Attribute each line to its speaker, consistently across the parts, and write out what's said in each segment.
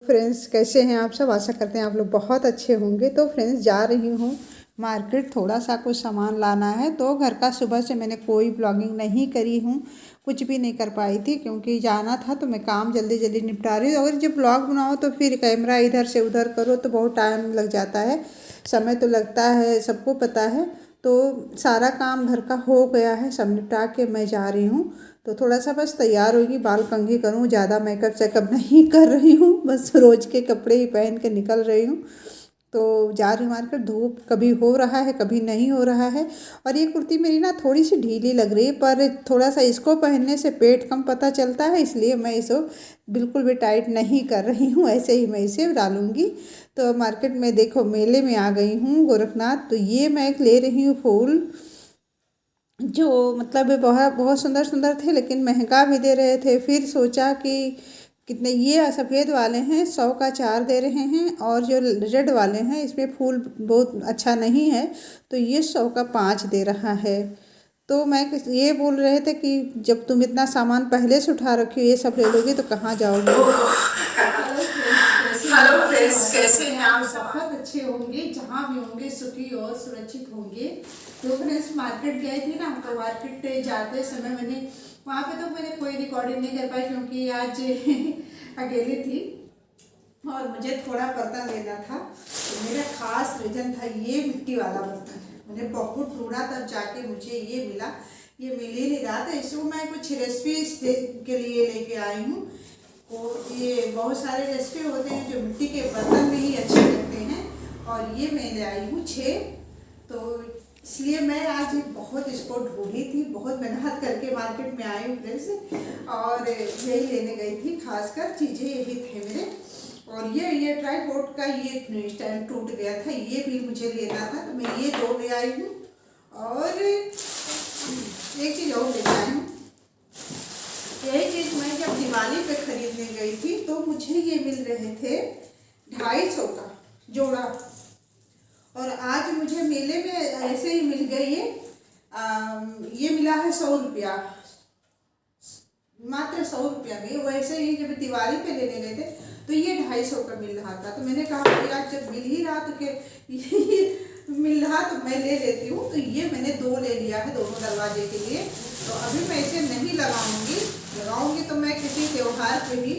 Speaker 1: Friends, कैसे हैं आप सब। आशा करते हैं आप लोग बहुत अच्छे होंगे। तो फ्रेंड्स, जा रही हूँ मार्केट, थोड़ा सा कुछ सामान लाना है। तो घर का सुबह से मैंने कोई ब्लॉगिंग नहीं करी हूँ, कुछ भी नहीं कर पाई थी क्योंकि जाना था। तो मैं काम जल्दी जल्दी निपटा रही हूँ। अगर जब ब्लॉग बनाओ तो फिर कैमरा इधर से उधर करो तो बहुत टाइम लग जाता है, समय तो लगता है, सबको पता है। तो सारा काम घर का हो गया है, सब निपटा के मैं जा रही हूँ। तो थोड़ा सा बस तैयार होगी, बाल कंघी करूँ, ज़्यादा मेकअप चेकअप नहीं कर रही हूँ, बस रोज़ के कपड़े ही पहन के निकल रही हूँ। तो जा रही हूँ मार्केट। धूप कभी हो रहा है कभी नहीं हो रहा है। और ये कुर्ती मेरी ना थोड़ी सी ढीली लग रही है, पर थोड़ा सा इसको पहनने से पेट कम पता चलता है, इसलिए मैं इसको बिल्कुल भी टाइट नहीं कर रही हूँ, ऐसे ही मैं इसे डालूँगी। तो मार्केट में देखो, मेले में आ गई हूँ गोरखनाथ। तो ये मैं एक ले रही हूँ फूल, जो मतलब बहुत बहुत सुंदर सुंदर थे, लेकिन महंगा भी दे रहे थे। फिर सोचा कि कितने, ये सफ़ेद वाले हैं 100 का 4 दे रहे हैं, और जो रेड वाले हैं इसमें फूल बहुत अच्छा नहीं है, तो ये 100 का 5 दे रहा है। तो मैं ये बोल रहे थे कि जब तुम इतना सामान पहले से उठा रखी हो, ये सब ले लोगी तो कहाँ जाओगे। हेलो फ्रेंड्स, कैसे हैं आप। बहुत अच्छे होंगे, जहाँ भी होंगे सुखी और सुरक्षित होंगे। तो फ्रेंड्स, मार्केट गए थे ना, तो मार्केट जाते समय मैंने वहाँ पे तो मैंने कोई रिकॉर्डिंग नहीं कर पाई क्योंकि आज अकेली थी और मुझे थोड़ा बर्तन लेना था। तो मेरा खास रीजन था ये मिट्टी वाला बर्तन। मैंने बहुत ढूंढा, तब जाके मुझे ये मिला। ये मिल ही नहीं रहा था, इसको मैं कुछ रेसिपी के लिए लेके आई हूँ। तो ये बहुत सारे रेसिपी होते हैं जो मिट्टी के बर्तन में ही अच्छे लगते हैं, और ये मैं ले आई हूँ 6। तो इसलिए मैं आज बहुत इसको ढूंढी थी, बहुत मेहनत करके मार्केट में आई हूँ फ्रेंड्स, और यही लेने गई थी। खासकर चीज़ें यही थे मेरे। और ये ट्राईपोड का ये स्टैंड टूट गया था, ये भी मुझे लेना था, तो मैं ये 2 ले आई हूँ। और एक चीज़ और ले आई हूँ। यही चीज़ मैं जब दिवाली पे खरीदने गई थी तो मुझे ये मिल रहे थे 250 का जोड़ा, और आज मुझे मेले में ऐसे ही मिल गई है। ये मिला है 100 रुपया, मात्र 100 रुपया में। वैसे ही जब दिवाली पे लेने गए थे तो ये 250 का मिल रहा था। तो मैंने कहा कि आज जब मिल ही रहा तो ये मिल रहा तो मैं ले लेती हूँ। तो ये मैंने 2 ले लिया है, दोनों दरवाजे के लिए। तो अभी मैं इसे नहीं लगाऊंगी तो मैं किसी त्यौहार पे भी,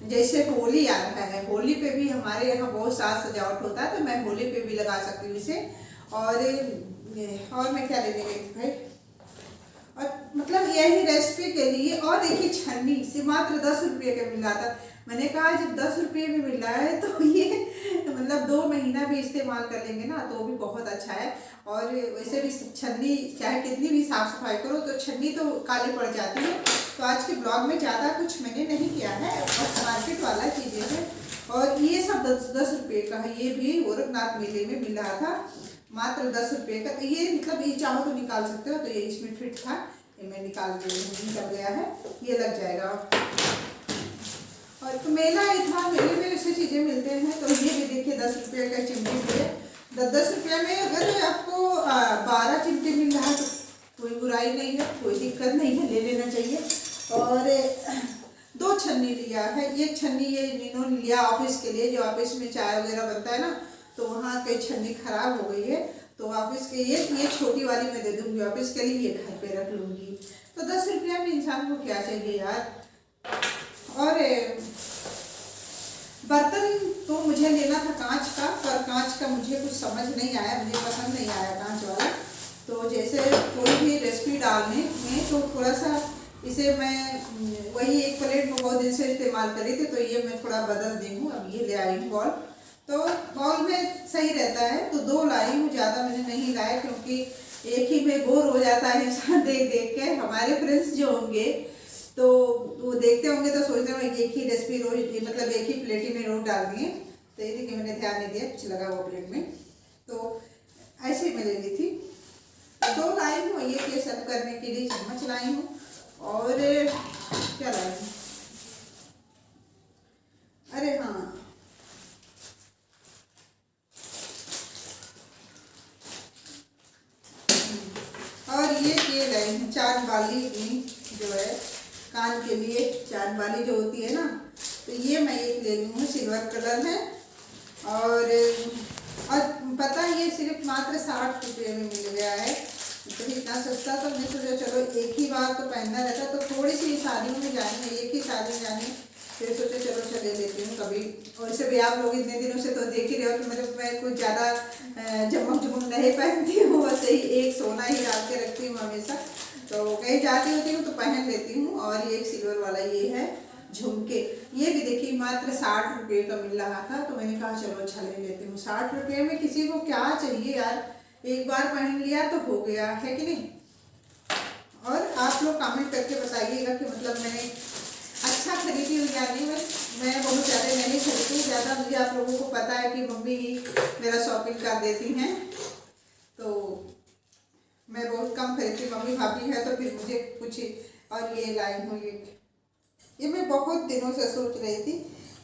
Speaker 1: जैसे होली आ रहा है, होली पे भी हमारे यहाँ बहुत साज सजावट होता है, तो मैं होली पे भी लगा सकती हूँ इसे। और मैं क्या लेने गई थी भाई, और मतलब यही रेसिपी के लिए। और देखिए छन्नी से मात्र 10 रुपये का मिला था। मैंने कहा जब 10 रुपये में मिला है तो ये मतलब 2 महीना भी इस्तेमाल कर लेंगे ना तो भी बहुत अच्छा है। और वैसे भी छन्नी चाहे कितनी भी साफ सफाई करो तो छन्नी तो काली पड़ जाती है। तो आज के ब्लॉग में ज़्यादा कुछ मैंने नहीं किया है, बस मार्केट वाला चीज़ें हैं। और ये सब 10 रुपये का है। ये भी गोरखनाथ मेले में मिल रहा था मात्र 10 रुपये का। तो ये मतलब ये चाहो तो निकाल सकते हो। तो ये इसमें फिट था, ये मैं निकल गया है, ये लग जाएगा। और तो मेला इतना, मेले में ऐसी चीज़ें मिलते हैं। तो ये भी देखिए 10 रुपये का चिमटी भी है। 10 रुपये में अगर आपको 12 चिमटे मिल रहा है तो कोई बुराई नहीं है, कोई दिक्कत नहीं है, ले लेना चाहिए। और 2 छन्नी लिया है। ये छन्नी ये इन्होंने लिया ऑफिस के लिए, जो ऑफिस में चाय वगैरह बनता है ना, तो वहाँ कई छन्नी खराब हो गई है, तो ऑफिस के ये छोटी वाली मैं दे दूँगी ऑफिस के लिए, ये घर पे रख लूँगी। तो 10 रुपया में इंसान को क्या चाहिए यार। और बर्तन तो मुझे लेना था कांच का, पर कांच का मुझे कुछ समझ नहीं आया, मुझे पसंद नहीं आया कांच वाला। तो जैसे कोई भी रेसिपी डालने में तो थोड़ा सा इसे मैं वही एक प्लेट में बहुत दिन से इस्तेमाल कर रही थी, तो ये मैं थोड़ा बदल दी हूँ। अब ये ले आई हूँ बॉल, तो बॉल में सही रहता है। तो 2 लाई हूँ, ज़्यादा मैंने नहीं लाया क्योंकि एक ही में बोर हो जाता है इंसान देख देख के। हमारे फ्रेंड्स जो होंगे तो वो देखते होंगे तो सोचते होंगे एक ही रेसिपी रोज, मतलब एक ही प्लेट में रोज डाल दिए। तो ये देखिए मैंने ध्यान नहीं दिया, कुछ लगा वो प्लेट में, तो ऐसे मैं ले ली थी। 2 लाई हूँ, ये सर्व करने के लिए चम्मच लाई हूँ। और क्या लाई हूँ, अरे हाँ, और ये लाई हूँ 4 वाली जो है कान के लिए, 4 वाली जो होती है ना, तो तो ये मैं एक ले लूँ हूँ, सिल्वर कलर है। और पता है ये सिर्फ मात्र 60 रुपये में मिल गया है, तो इतना सस्ता। तो मैं सोचा चलो एक ही बार तो पहनना रहता, तो थोड़ी सी शादियों में जानी है, एक ही शादी में जानी, फिर सोचा चलो चले लेती हूँ कभी। और वैसे भी आप लोग इतने दिनों से तो देख ही रहे हो कि मतलब मैं कुछ ज़्यादा झमक झुमक नहीं पहनती हूँ, बस यही एक सोना ही डाल के रखती हूँ हमेशा। तो कहीं जाती होती हूँ तो पहन लेती हूँ। और ये एक सिल्वर वाला ये है झुमके, ये भी देखिए मात्र 60 रुपये का मिल रहा था, तो मैंने कहा चलो अच्छा ले लेती हूँ। 60 रुपये में किसी को क्या चाहिए यार, एक बार पहन लिया तो हो गया है कि नहीं। और आप लोग कमेंट करके बताइएगा कि मतलब मैंने अच्छा खरीदी हूँ या नहीं। मैं बहुत ज़्यादा नहीं खरीदी ज़्यादा, मुझे आप लोगों को पता है कि मम्मी ही मेरा शॉपिंग कर देती हैं, तो मैं बहुत कम खरीदती, मम्मी भाभी है तो फिर मुझे कुछ। और ये लाई हूँ, ये मैं बहुत दिनों से सोच रही थी,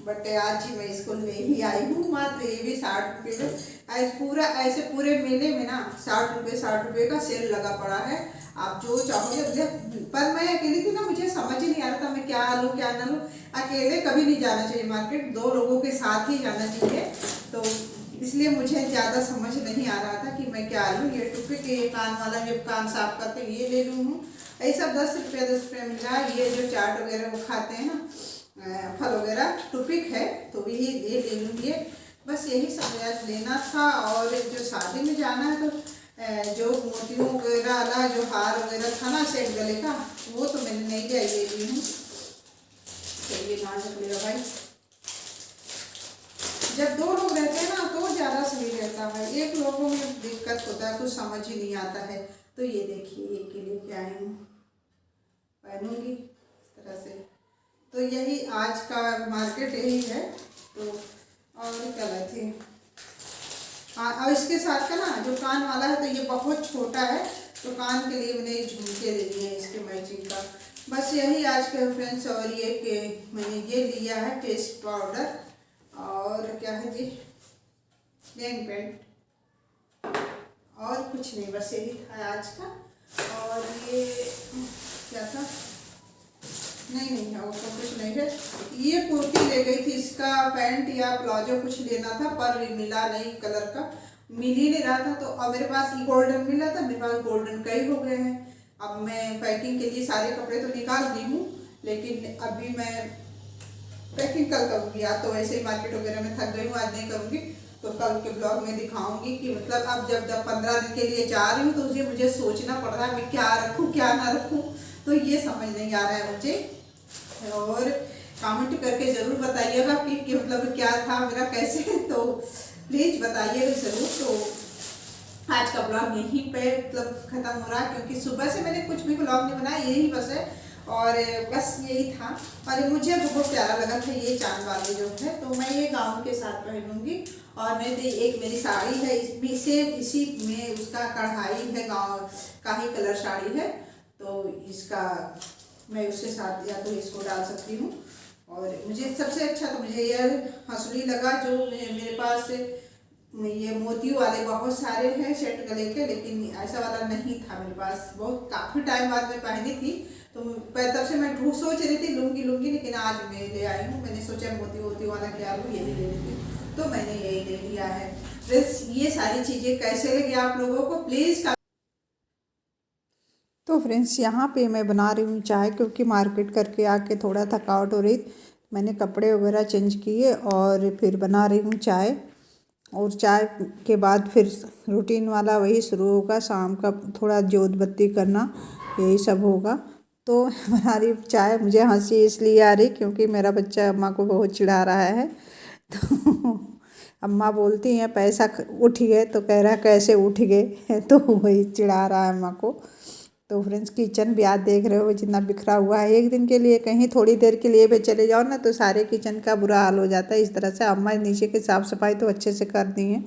Speaker 1: बट आज ही मैं इसको ले ही आई हूँ। मात्र ये भी 60 रुपये में, आज पूरा ऐसे पूरे मेले में ना 60 रुपये का सेल लगा पड़ा है। आप जो चाहोगे मुझे, पर मैं अकेली थी ना, मुझे समझ ही नहीं आ रहा था मैं क्या लूँ क्या ना लूँ। अकेले कभी नहीं जाना चाहिए मार्केट, 2 लोगों के साथ ही जाना चाहिए, तो इसलिए मुझे ज़्यादा समझ नहीं आ रहा था कि मैं क्या लूँ। ये टुप्पी के ये कान वाला जब कान साफ करते ये ले लूँ हूँ, ये सब 10 रुपये मिल रहा है। ये जो चाट वगैरह वो खाते हैं ना, फल वगैरह टुपिक है, तो भी ये ले लूँगी। बस यही सब लेना था। और जो शादी में जाना है तो जो मोतियों वगैरह वाला जो हार वगैरह था ना सेट गले का, वो तो मैंने नहीं लिया, ये ली हूँ। चलिए नाजुक लिया भाई, जब 2 लोग रहते हैं ना तो ज़्यादा सही रहता है, एक लोगों में दिक्कत होता है, कुछ समझ ही नहीं आता है। तो ये देखिए एक के लिए क्या आई हूँ, पहनूंगी इस तरह से। तो यही आज का मार्केट यही है। तो और क्या लाए थे, हाँ, और इसके साथ का ना जो कान वाला है तो ये बहुत छोटा है, तो कान के लिए मैंने झुमके ले लिए हैं इसके मैचिंग का। बस यही आज के फ्रेंड्स। और ये कि मैंने ये लिया है फेस पाउडर, और क्या है जी, नेल पेंट, और कुछ नहीं, बस यही था आज का। और ये क्या था, नहीं और तो कुछ नहीं है। ये कुर्ती ले गई थी, इसका पैंट या प्लाजो कुछ लेना था, पर मिला नहीं, कलर का मिल ही नहीं रहा था। तो अब मेरे पास ये गोल्डन मिल रहा था, मेरे पास गोल्डन कई हो गए हैं। अब मैं पैकिंग के लिए सारे कपड़े तो निकाल दी हूँ, लेकिन अभी मैं पैकिंग कल करूँगी। आज तो वैसे ही मार्केट वगैरह में थक गई हूँ, आज नहीं करूँगी, तो कल के ब्लॉग में दिखाऊंगी कि मतलब अब जब 15 दिन के लिए जा रही हूँ तो मुझे सोचना पड़ रहा है मैं क्या रखूँ क्या ना रखूँ, तो ये समझ नहीं आ रहा है मुझे। और कमेंट करके ज़रूर बताइएगा कि मतलब क्या था मेरा कैसे, तो प्लीज़ बताइएगा ज़रूर। तो आज का ब्लॉग यहीं पे मतलब ख़त्म हो रहा है, क्योंकि सुबह से मैंने कुछ भी ब्लॉग नहीं बनाया, यही बस है। और बस यही था। और मुझे बहुत प्यारा लगा था ये चांद वाले जो है, तो मैं ये गाउन के साथ पहनूंगी। और मेरी एक मेरी साड़ी है, इसमें से इसी में उसका कढ़ाई है, गाउन का ही कलर साड़ी है, तो इसका मैं उसके साथ या तो इसको डाल सकती हूँ। और मुझे सबसे अच्छा तो मुझे यह हंसुली लगा, जो मेरे पास ये मोतियों वाले बहुत सारे हैं सेट गले के, लेकिन ऐसा वाला नहीं था मेरे पास, बहुत काफ़ी टाइम बाद में पहनी थी। तो तब से मैं सोच रही थी लूँगी, लेकिन आज मैं ले आई हूँ। मैंने सोचा मोती वाला क्या लूँ, यही ले लेती, तो मैंने यही ले लिया है। बस ये सारी चीज़ें कैसे लगी आप लोगों को प्लीज़। तो फ्रेंड्स यहाँ पे मैं बना रही हूँ चाय, क्योंकि मार्केट करके आके थोड़ा थकावट हो रही, मैंने कपड़े वगैरह चेंज किए और फिर बना रही हूँ चाय। और चाय के बाद फिर रूटीन वाला वही शुरू होगा, शाम का थोड़ा जोत बत्ती करना, यही सब होगा। तो बना रही चाय। मुझे हंसी इसलिए आ रही क्योंकि मेरा बच्चा अम्मा को बहुत चिढ़ा रहा है, तो अम्मा बोलती हैं पैसा उठ गए, तो कह रहा कैसे उठ गए, तो वही चिढ़ा रहा है अम्मा को। तो फ्रेंड्स किचन भी आज देख रहे हो जितना बिखरा हुआ है, एक दिन के लिए कहीं थोड़ी देर के लिए भी चले जाओ ना तो सारे किचन का बुरा हाल हो जाता है। इस तरह से अम्मा नीचे की साफ़ सफाई तो अच्छे से कर दी हैं,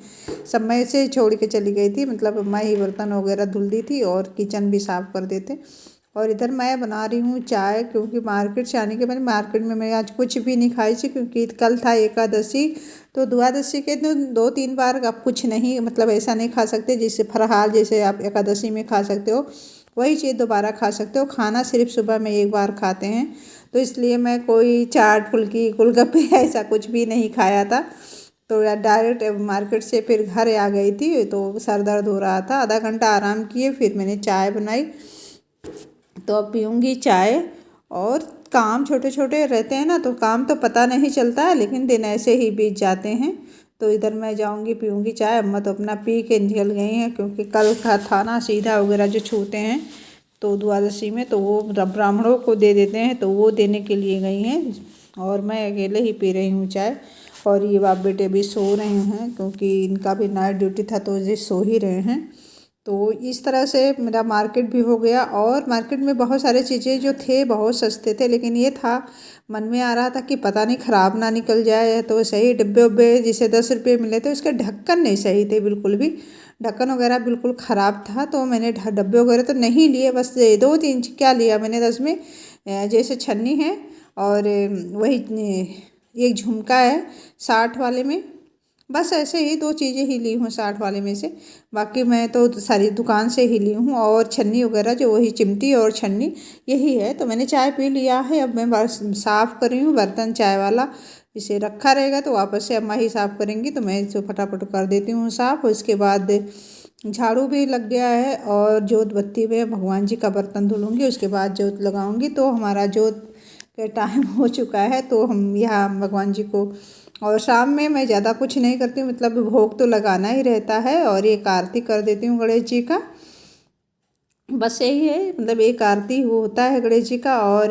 Speaker 1: सब मैं से छोड़ के चली गई थी, मतलब अम्मा ही बर्तन वगैरह धुल दी थी और किचन भी साफ़ कर देते। और इधर मैं बना रही हूँ चाय, क्योंकि मार्केट से आने के बाद मार्केट में मैं आज कुछ भी नहीं खाई थी, क्योंकि कल था एकादशी। तो द्वादशी के दिन 2-3 बार आप कुछ नहीं, मतलब ऐसा नहीं खा सकते जिससे फरहाल जैसे आप एकादशी में खा सकते हो वही चीज़ दोबारा खा सकते हो। खाना सिर्फ सुबह में एक बार खाते हैं, तो इसलिए मैं कोई चाट फुल्की गोलगप्पे ऐसा कुछ भी नहीं खाया था। तो डायरेक्ट मार्केट से फिर घर आ गई थी, तो सर दर्द हो रहा था, आधा घंटा आराम किए, फिर मैंने चाय बनाई। तो अब पीऊँगी चाय। और काम छोटे छोटे रहते हैं ना, तो काम तो पता नहीं चलता है, लेकिन दिन ऐसे ही बीत जाते हैं। तो इधर मैं जाऊँगी पीऊँगी चाय। अम्मा तो अपना पी के निकल गई हैं, क्योंकि कल का था ना सीधा वगैरह जो छूते हैं तो द्वादशी में, तो वो ब्राह्मणों को दे देते हैं, तो वो देने के लिए गई हैं। और मैं अकेले ही पी रही हूँ चाय। और ये बाप बेटे भी सो रहे हैं, क्योंकि इनका भी नाइट ड्यूटी था, तो ये सो ही रहे हैं। तो इस तरह से मेरा मार्केट भी हो गया। और मार्केट में बहुत सारे चीज़ें जो थे बहुत सस्ते थे, लेकिन ये था मन में आ रहा था कि पता नहीं ख़राब ना निकल जाए। तो सही डिब्बे उब्बे जिसे 10 रुपये मिले थे, उसके ढक्कन नहीं सही थे बिल्कुल भी, ढक्कन वगैरह बिल्कुल ख़राब था। तो मैंने डब्बे वगैरह तो नहीं लिए, बस 2-3 क्या लिया मैंने 10 में, जैसे छन्नी है, और वही एक झुमका है 60 वाले में, बस ऐसे ही 2 चीज़ें ही ली हूँ 60 वाले में से। बाकी मैं तो सारी दुकान से ही ली हूँ, और छन्नी वगैरह जो वही चिमटी और छन्नी यही है। तो मैंने चाय पी लिया है, अब मैं बस साफ़ कर रही हूँ बर्तन चाय वाला। इसे रखा रहेगा तो वापस से अम्मा ही साफ़ करेंगी, तो मैं इसे फटाफट कर देती हूँ साफ़। उसके बाद झाड़ू भी लग गया है, और जोत बत्ती में भगवान जी का बर्तन धुलूँगी, उसके बाद जोत लगाऊँगी। तो हमारा जोत का टाइम हो चुका है, तो हम यहाँ भगवान जी को, और शाम में मैं ज़्यादा कुछ नहीं करती हूँ, मतलब भोग तो लगाना ही रहता है, और एक आरती कर देती हूँ गणेश जी का, बस यही है। मतलब एक आरती वो होता है गणेश जी का, और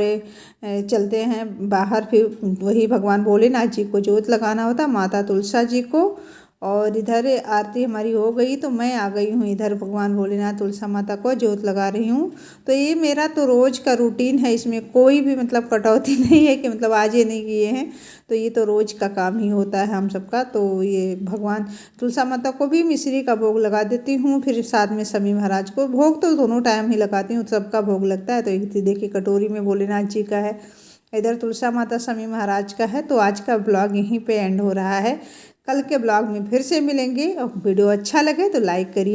Speaker 1: चलते हैं बाहर। फिर वही भगवान भोलेनाथ जी को जोत लगाना होता, माता तुलसा जी को। और इधर आरती हमारी हो गई, तो मैं आ गई हूँ इधर भगवान भोलेनाथ तुलसा माता को जोत लगा रही हूँ। तो ये मेरा तो रोज़ का रूटीन है, इसमें कोई भी मतलब कटौती नहीं है कि मतलब आज ये नहीं किए हैं। तो ये तो रोज़ का काम ही होता है हम सबका। तो ये भगवान तुलसा माता को भी मिश्री का भोग लगा देती हूँ, फिर साथ में शमी महाराज को भोग तो दोनों टाइम ही लगाती हूँ, सबका भोग लगता है। तो एक देखिए कटोरी में भोलेनाथ जी का है, इधर तुलसा माता शमी महाराज का है। तो आज का ब्लॉग यहीं पे एंड हो रहा है। कल के ब्लॉग में फिर से मिलेंगे, और वीडियो अच्छा लगे तो लाइक करिए।